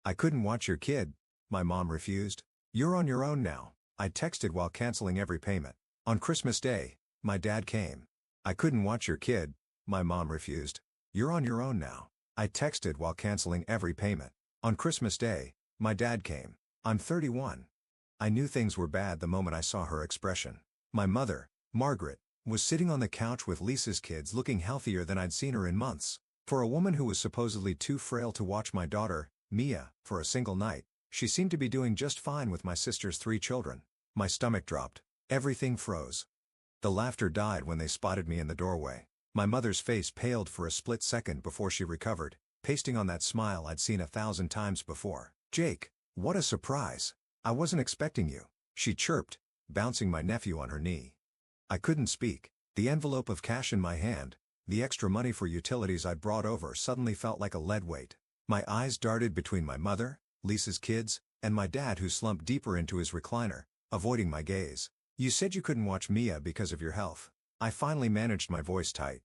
I couldn't watch your kid, my mom refused. You're on your own now, I texted while canceling every payment. On Christmas Day, my dad came. I couldn't watch your kid, my mom refused. You're on your own now, I texted while canceling every payment. On Christmas Day, my dad came. I'm 31. I knew things were bad the moment I saw her expression. My mother, Margaret, was sitting on the couch with Lisa's kids looking healthier than I'd seen her in months. For a woman who was supposedly too frail to watch my daughter, Mia, for a single night, she seemed to be doing just fine with my sister's 3 children. My stomach dropped. Everything froze. The laughter died when they spotted me in the doorway. My mother's face paled for a split second before she recovered, pasting on that smile I'd seen 1,000 times before. Jake, what a surprise. I wasn't expecting you, she chirped, bouncing my nephew on her knee. I couldn't speak. The envelope of cash in my hand, the extra money for utilities I'd brought over, suddenly felt like a lead weight. My eyes darted between my mother, Lisa's kids, and my dad, who slumped deeper into his recliner, avoiding my gaze. You said you couldn't watch Mia because of your health. I finally managed my voice tight.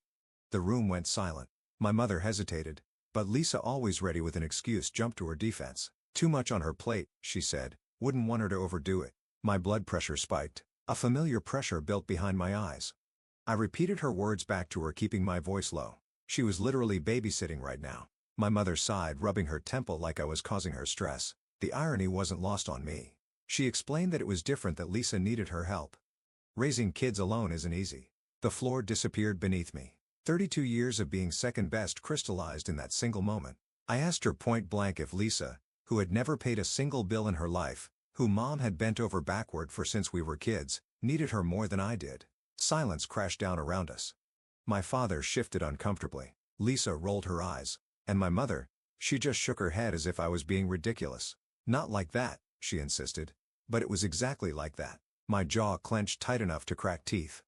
The room went silent. My mother hesitated, but Lisa, always ready with an excuse, jumped to her defense. Too much on her plate, she said. Wouldn't want her to overdo it. My blood pressure spiked. A familiar pressure built behind my eyes. I repeated her words back to her, keeping my voice low. She was literally babysitting right now. My mother sighed, rubbing her temple like I was causing her stress. The irony wasn't lost on me. She explained that it was different, that Lisa needed her help. Raising kids alone isn't easy. The floor disappeared beneath me. 32 years of being second best crystallized in that single moment. I asked her point blank if Lisa, who had never paid a single bill in her life, who mom had bent over backward for since we were kids, needed her more than I did. Silence crashed down around us. My father shifted uncomfortably. Lisa rolled her eyes. And my mother, she just shook her head as if I was being ridiculous. Not like that, she insisted. But it was exactly like that. My jaw clenched tight enough to crack teeth.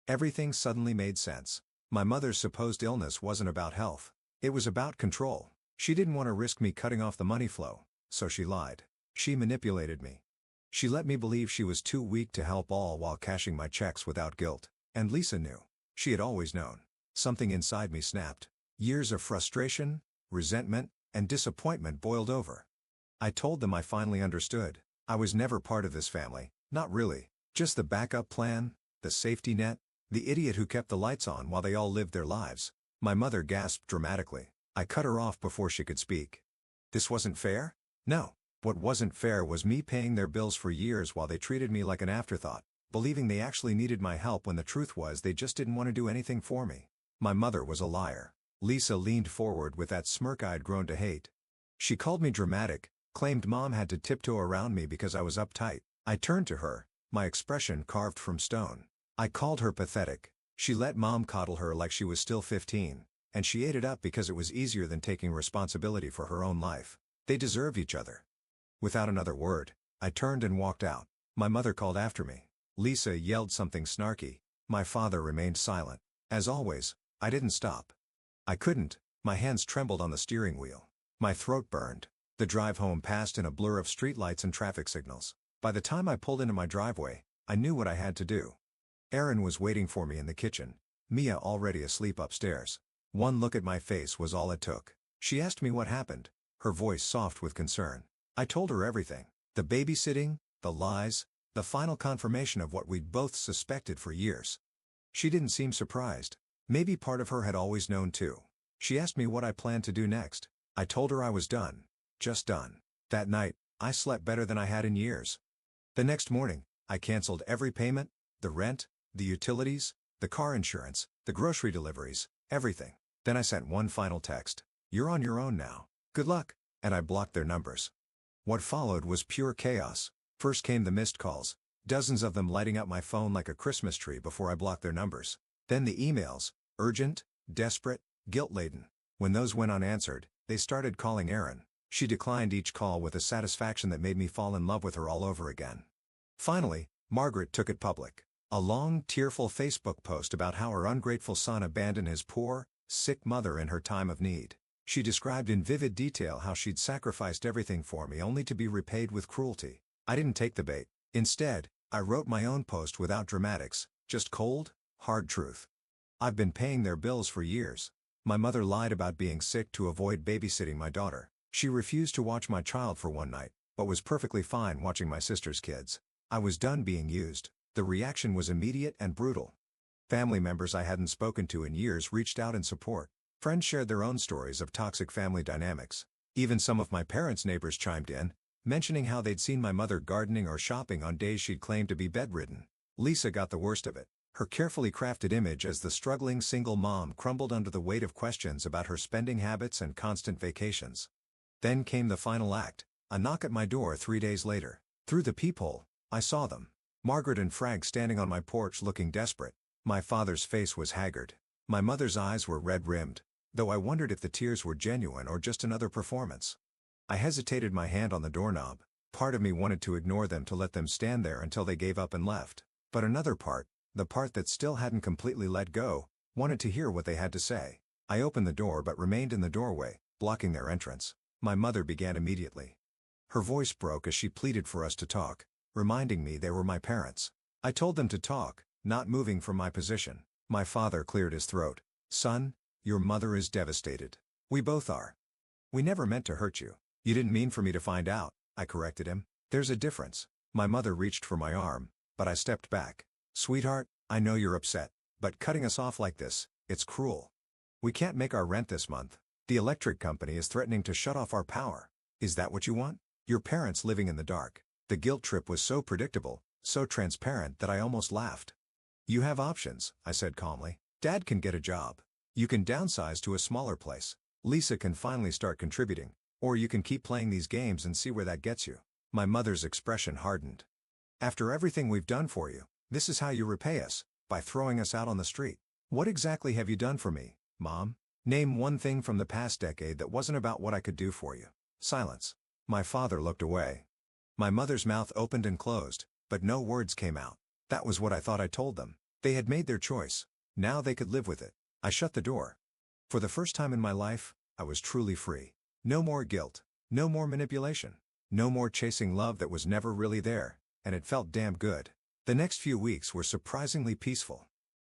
Everything suddenly made sense. My mother's supposed illness wasn't about health. It was about control. She didn't want to risk me cutting off the money flow, so she lied. She manipulated me. She let me believe she was too weak to help, all while cashing my checks without guilt. And Lisa knew. She had always known. Something inside me snapped. Years of frustration, resentment, and disappointment boiled over. I told them I finally understood. I was never part of this family, not really. Just the backup plan, the safety net, the idiot who kept the lights on while they all lived their lives. My mother gasped dramatically. I cut her off before she could speak. This wasn't fair? No. What wasn't fair was me paying their bills for years while they treated me like an afterthought, believing they actually needed my help when the truth was they just didn't want to do anything for me. My mother was a liar. Lisa leaned forward with that smirk I'd grown to hate. She called me dramatic, claimed mom had to tiptoe around me because I was uptight. I turned to her, my expression carved from stone. I called her pathetic. She let mom coddle her like she was still 15, and she ate it up because it was easier than taking responsibility for her own life. They deserved each other. Without another word, I turned and walked out. My mother called after me. Lisa yelled something snarky. My father remained silent. As always, I didn't stop. I couldn't. My hands trembled on the steering wheel. My throat burned. The drive home passed in a blur of streetlights and traffic signals. By the time I pulled into my driveway, I knew what I had to do. Erin was waiting for me in the kitchen, Mia already asleep upstairs. One look at my face was all it took. She asked me what happened, her voice soft with concern. I told her everything. The babysitting, the lies, the final confirmation of what we'd both suspected for years. She didn't seem surprised. Maybe part of her had always known too. She asked me what I planned to do next. I told her I was done. Just done. That night, I slept better than I had in years. The next morning, I canceled every payment, the rent, the utilities, the car insurance, the grocery deliveries, everything. Then I sent one final text. You're on your own now. Good luck. And I blocked their numbers. What followed was pure chaos. First came the missed calls, dozens of them lighting up my phone like a Christmas tree before I blocked their numbers. Then the emails, urgent, desperate, guilt-laden. When those went unanswered, they started calling Erin. She declined each call with a satisfaction that made me fall in love with her all over again. Finally, Margaret took it public. A long, tearful Facebook post about how her ungrateful son abandoned his poor, sick mother in her time of need. She described in vivid detail how she'd sacrificed everything for me only to be repaid with cruelty. I didn't take the bait. Instead, I wrote my own post without dramatics, just cold, hard truth. I've been paying their bills for years. My mother lied about being sick to avoid babysitting my daughter. She refused to watch my child for one night, but was perfectly fine watching my sister's kids. I was done being used. The reaction was immediate and brutal. Family members I hadn't spoken to in years reached out in support. Friends shared their own stories of toxic family dynamics. Even some of my parents' neighbors chimed in, mentioning how they'd seen my mother gardening or shopping on days she'd claimed to be bedridden. Lisa got the worst of it. Her carefully crafted image as the struggling single mom crumbled under the weight of questions about her spending habits and constant vacations. Then came the final act, a knock at my door 3 days later. Through the peephole, I saw them. Margaret and Frank standing on my porch looking desperate. My father's face was haggard. My mother's eyes were red-rimmed, though I wondered if the tears were genuine or just another performance. I hesitated, my hand on the doorknob. Part of me wanted to ignore them, to let them stand there until they gave up and left. But another part, the part that still hadn't completely let go, wanted to hear what they had to say. I opened the door but remained in the doorway, blocking their entrance. My mother began immediately. Her voice broke as she pleaded for us to talk, reminding me they were my parents. I told them to talk, not moving from my position. My father cleared his throat. "Son, your mother is devastated. We both are. We never meant to hurt you. You didn't mean for me to find out," I corrected him. "There's a difference." My mother reached for my arm, but I stepped back. "Sweetheart, I know you're upset, but cutting us off like this, it's cruel. We can't make our rent this month. The electric company is threatening to shut off our power. Is that what you want? Your parents living in the dark." The guilt trip was so predictable, so transparent that I almost laughed. "You have options," I said calmly. "Dad can get a job. You can downsize to a smaller place. Lisa can finally start contributing. Or you can keep playing these games and see where that gets you." My mother's expression hardened. "After everything we've done for you, this is how you repay us, by throwing us out on the street. What exactly have you done for me, Mom? Name one thing from the past decade that wasn't about what I could do for you." Silence. My father looked away. My mother's mouth opened and closed, but no words came out. That was what I thought I told them. They had made their choice. Now they could live with it. I shut the door. For the first time in my life, I was truly free. No more guilt. No more manipulation. No more chasing love that was never really there, and it felt damn good. The next few weeks were surprisingly peaceful.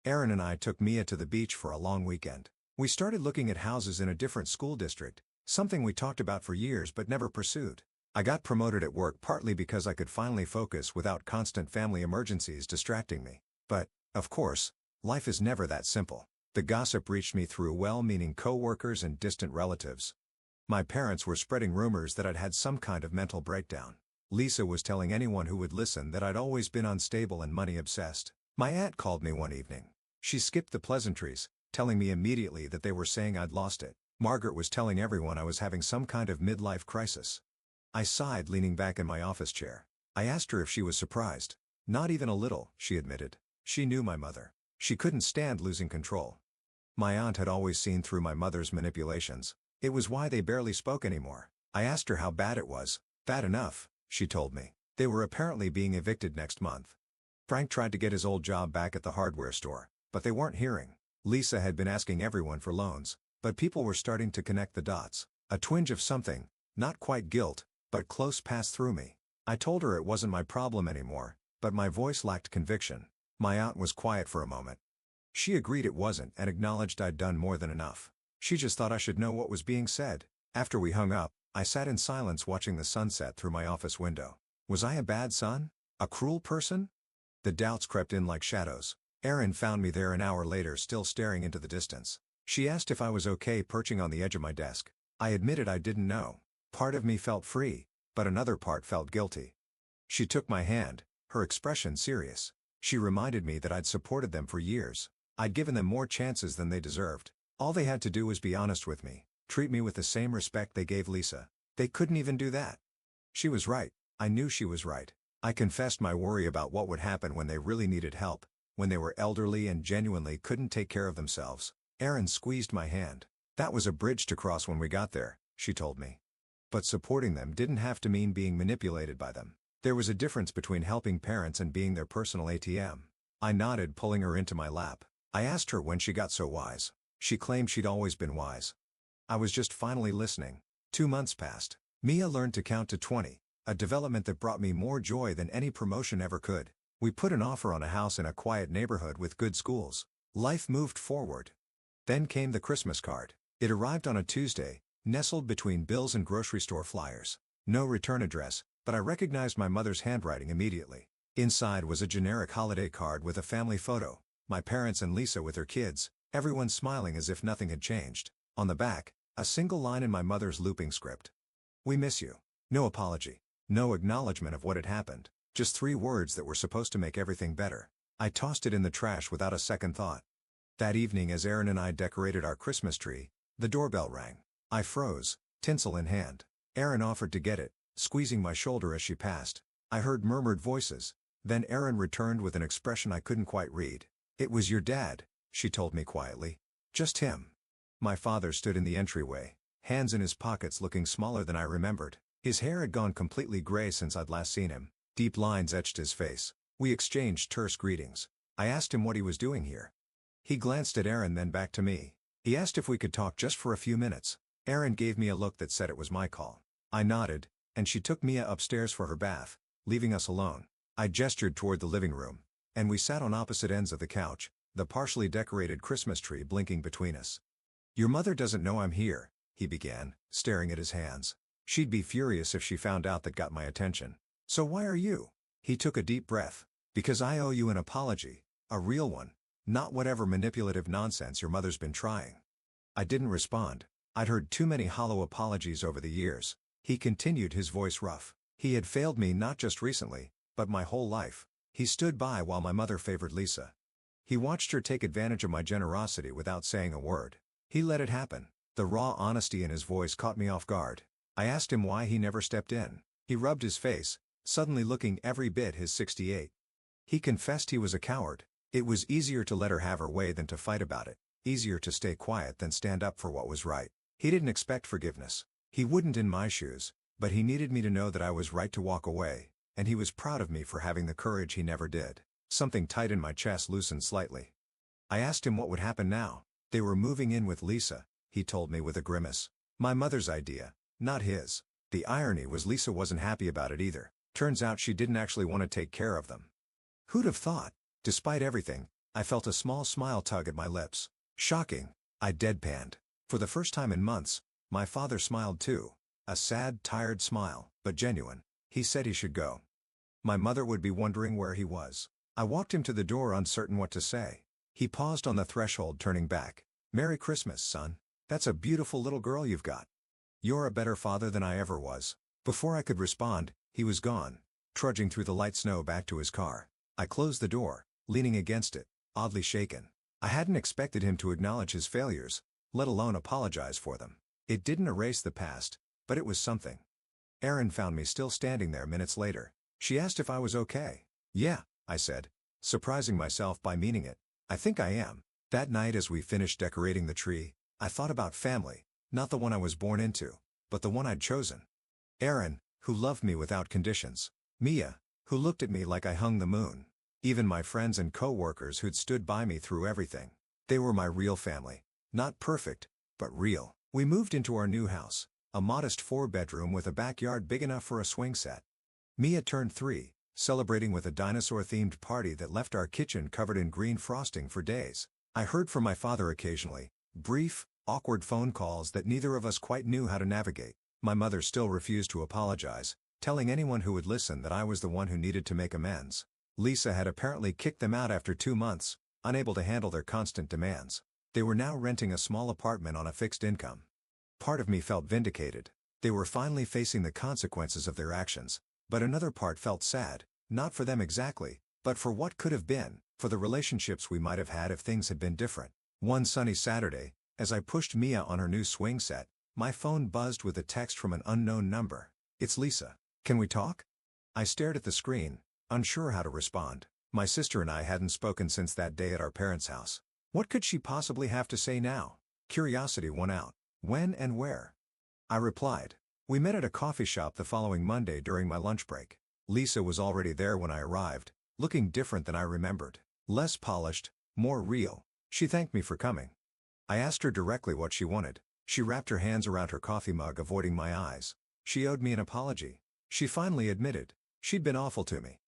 Aaron and I took Mia to the beach for a long weekend. We started looking at houses in a different school district, something we talked about for years but never pursued. I got promoted at work partly because I could finally focus without constant family emergencies distracting me. But, of course, life is never that simple. The gossip reached me through well-meaning co-workers and distant relatives. My parents were spreading rumors that I'd had some kind of mental breakdown. Lisa was telling anyone who would listen that I'd always been unstable and money-obsessed. My aunt called me one evening. She skipped the pleasantries, telling me immediately that they were saying I'd lost it. Margaret was telling everyone I was having some kind of midlife crisis. I sighed, leaning back in my office chair. I asked her if she was surprised. "Not even a little," she admitted. She knew my mother. She couldn't stand losing control. My aunt had always seen through my mother's manipulations. It was why they barely spoke anymore. I asked her how bad it was. "Bad enough," she told me. They were apparently being evicted next month. Frank tried to get his old job back at the hardware store, but they weren't hearing. Lisa had been asking everyone for loans, but people were starting to connect the dots. A twinge of something, not quite guilt, but close, passed through me. I told her it wasn't my problem anymore, but my voice lacked conviction. My aunt was quiet for a moment. She agreed it wasn't and acknowledged I'd done more than enough. She just thought I should know what was being said. After we hung up, I sat in silence watching the sunset through my office window. Was I a bad son? A cruel person? The doubts crept in like shadows. Erin found me there an hour later, still staring into the distance. She asked if I was okay perching on the edge of my desk. I admitted I didn't know. Part of me felt free, but another part felt guilty. She took my hand, her expression serious. She reminded me that I'd supported them for years. I'd given them more chances than they deserved. All they had to do was be honest with me, treat me with the same respect they gave Lisa. They couldn't even do that. She was right. I knew she was right. I confessed my worry about what would happen when they really needed help, when they were elderly and genuinely couldn't take care of themselves. Erin squeezed my hand. "That was a bridge to cross when we got there," she told me. But supporting them didn't have to mean being manipulated by them. There was a difference between helping parents and being their personal ATM. I nodded, pulling her into my lap. I asked her when she got so wise. She claimed she'd always been wise. I was just finally listening. 2 months passed. Mia learned to count to 20, a development that brought me more joy than any promotion ever could. We put an offer on a house in a quiet neighborhood with good schools. Life moved forward. Then came the Christmas card. It arrived on a Tuesday, nestled between bills and grocery store flyers. No return address, but I recognized my mother's handwriting immediately. Inside was a generic holiday card with a family photo, my parents and Lisa with her kids, everyone smiling as if nothing had changed. On the back, a single line in my mother's looping script. "We miss you." No apology. No acknowledgement of what had happened. Just 3 words that were supposed to make everything better. I tossed it in the trash without a second thought. That evening as Erin and I decorated our Christmas tree, the doorbell rang. I froze, tinsel in hand. Erin offered to get it, squeezing my shoulder as she passed. I heard murmured voices. Then Erin returned with an expression I couldn't quite read. "It was your dad," she told me quietly. "Just him." My father stood in the entryway, hands in his pockets looking smaller than I remembered. His hair had gone completely gray since I'd last seen him. Deep lines etched his face. We exchanged terse greetings. I asked him what he was doing here. He glanced at Erin then back to me. He asked if we could talk just for a few minutes. Erin gave me a look that said it was my call. I nodded, and she took Mia upstairs for her bath, leaving us alone. I gestured toward the living room, and we sat on opposite ends of the couch, the partially decorated Christmas tree blinking between us. "Your mother doesn't know I'm here," he began, staring at his hands. "She'd be furious if she found out that got my attention. So why are you?" He took a deep breath. "Because I owe you an apology, a real one, not whatever manipulative nonsense your mother's been trying." I didn't respond. I'd heard too many hollow apologies over the years. He continued, his voice rough. He had failed me not just recently, but my whole life. He stood by while my mother favored Lisa. He watched her take advantage of my generosity without saying a word. He let it happen. The raw honesty in his voice caught me off guard. I asked him why he never stepped in. He rubbed his face, suddenly looking every bit his 68. He confessed he was a coward. It was easier to let her have her way than to fight about it. Easier to stay quiet than stand up for what was right. He didn't expect forgiveness. He wouldn't in my shoes, but he needed me to know that I was right to walk away, and he was proud of me for having the courage he never did. Something tight in my chest loosened slightly. I asked him what would happen now. They were moving in with Lisa, he told me with a grimace. My mother's idea, not his. The irony was Lisa wasn't happy about it either. Turns out she didn't actually want to take care of them. Who'd have thought? Despite everything, I felt a small smile tug at my lips. Shocking. I deadpanned. For the first time in months, my father smiled too. A sad, tired smile, but genuine. He said he should go. My mother would be wondering where he was. I walked him to the door, uncertain what to say. He paused on the threshold, turning back. "Merry Christmas, son. That's a beautiful little girl you've got. You're a better father than I ever was." Before I could respond, he was gone, trudging through the light snow back to his car. I closed the door, leaning against it, oddly shaken. I hadn't expected him to acknowledge his failures, let alone apologize for them. It didn't erase the past, but it was something. Erin found me still standing there minutes later. She asked if I was okay. "Yeah," I said, surprising myself by meaning it. "I think I am." That night as we finished decorating the tree, I thought about family, not the one I was born into, but the one I'd chosen. Erin, who loved me without conditions. Mia, who looked at me like I hung the moon. Even my friends and co-workers who'd stood by me through everything. They were my real family. Not perfect, but real. We moved into our new house, a modest 4-bedroom with a backyard big enough for a swing set. Mia turned 3, celebrating with a dinosaur-themed party that left our kitchen covered in green frosting for days. I heard from my father occasionally, brief, awkward phone calls that neither of us quite knew how to navigate. My mother still refused to apologize, telling anyone who would listen that I was the one who needed to make amends. Lisa had apparently kicked them out after 2 months, unable to handle their constant demands. They were now renting a small apartment on a fixed income. Part of me felt vindicated. They were finally facing the consequences of their actions. But another part felt sad, not for them exactly, but for what could have been, for the relationships we might have had if things had been different. One sunny Saturday, as I pushed Mia on her new swing set, my phone buzzed with a text from an unknown number. "It's Lisa. Can we talk?" I stared at the screen, unsure how to respond. My sister and I hadn't spoken since that day at our parents' house. What could she possibly have to say now? Curiosity won out. "When and where?" I replied. "We met at a coffee shop the following Monday during my lunch break." Lisa was already there when I arrived, looking different than I remembered. Less polished, more real. She thanked me for coming. I asked her directly what she wanted. She wrapped her hands around her coffee mug, avoiding my eyes. She owed me an apology. She finally admitted. She'd been awful to me.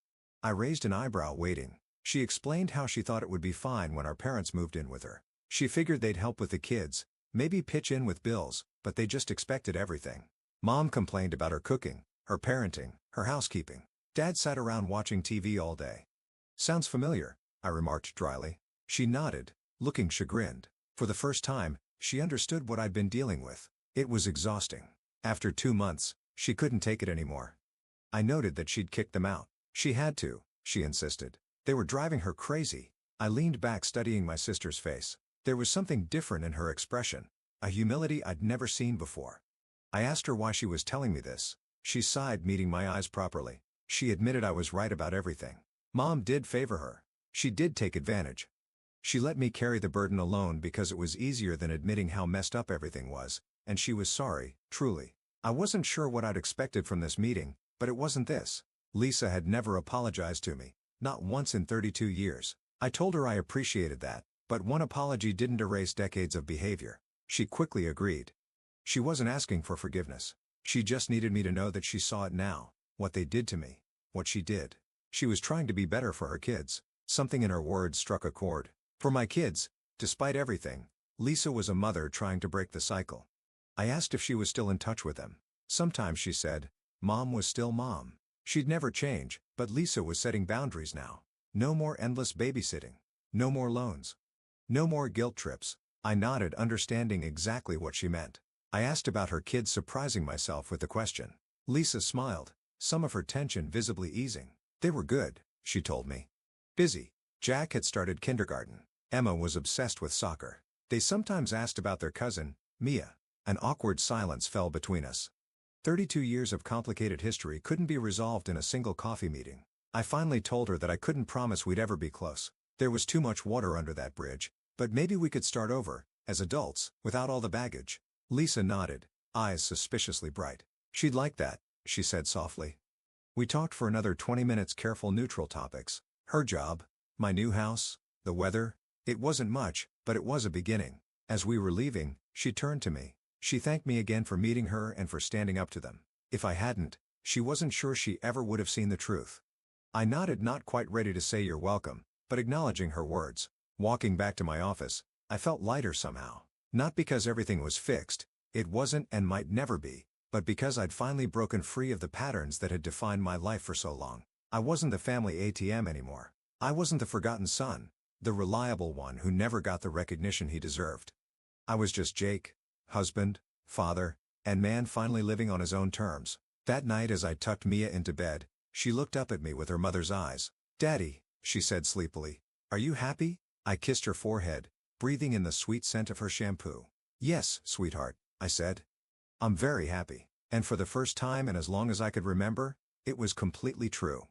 I raised an eyebrow, waiting. She explained how she thought it would be fine when our parents moved in with her. She figured they'd help with the kids, maybe pitch in with bills, but they just expected everything. Mom complained about her cooking, her parenting, her housekeeping. Dad sat around watching TV all day. Sounds familiar, I remarked dryly. She nodded, looking chagrined. For the first time, she understood what I'd been dealing with. It was exhausting. After 2 months, she couldn't take it anymore. I noted that she'd kicked them out. She had to, she insisted. They were driving her crazy. I leaned back studying my sister's face. There was something different in her expression, a humility I'd never seen before. I asked her why she was telling me this. She sighed, meeting my eyes properly. She admitted I was right about everything. Mom did favor her. She did take advantage. She let me carry the burden alone because it was easier than admitting how messed up everything was, and she was sorry, truly. I wasn't sure what I'd expected from this meeting, but it wasn't this. Lisa had never apologized to me, not once in 32 years. I told her I appreciated that, but one apology didn't erase decades of behavior. She quickly agreed. She wasn't asking for forgiveness. She just needed me to know that she saw it now, what they did to me, what she did. She was trying to be better for her kids. Something in her words struck a chord. For my kids, despite everything, Lisa was a mother trying to break the cycle. I asked if she was still in touch with them. Sometimes, she said. Mom was still Mom. She'd never change, but Lisa was setting boundaries now. No more endless babysitting. No more loans. No more guilt trips. I nodded, understanding exactly what she meant. I asked about her kids, surprising myself with the question. Lisa smiled, some of her tension visibly easing. They were good, she told me. Busy. Jack had started kindergarten. Emma was obsessed with soccer. They sometimes asked about their cousin, Mia. An awkward silence fell between us. 32 years of complicated history couldn't be resolved in a single coffee meeting. I finally told her that I couldn't promise we'd ever be close. There was too much water under that bridge, but maybe we could start over, as adults, without all the baggage. Lisa nodded, eyes suspiciously bright. She'd like that, she said softly. We talked for another 20 minutes, careful neutral topics. Her job, my new house, the weather. It wasn't much, but it was a beginning. As we were leaving, she turned to me. She thanked me again for meeting her and for standing up to them. If I hadn't, she wasn't sure she ever would have seen the truth. I nodded, not quite ready to say you're welcome, but acknowledging her words. Walking back to my office, I felt lighter somehow. Not because everything was fixed, it wasn't and might never be, but because I'd finally broken free of the patterns that had defined my life for so long. I wasn't the family ATM anymore. I wasn't the forgotten son, the reliable one who never got the recognition he deserved. I was just Jake, husband, father, and man finally living on his own terms. That night, as I tucked Mia into bed, she looked up at me with her mother's eyes. Daddy, she said sleepily, are you happy? I kissed her forehead, breathing in the sweet scent of her shampoo. Yes, sweetheart, I said. I'm very happy. And for the first time and as long as I could remember, it was completely true.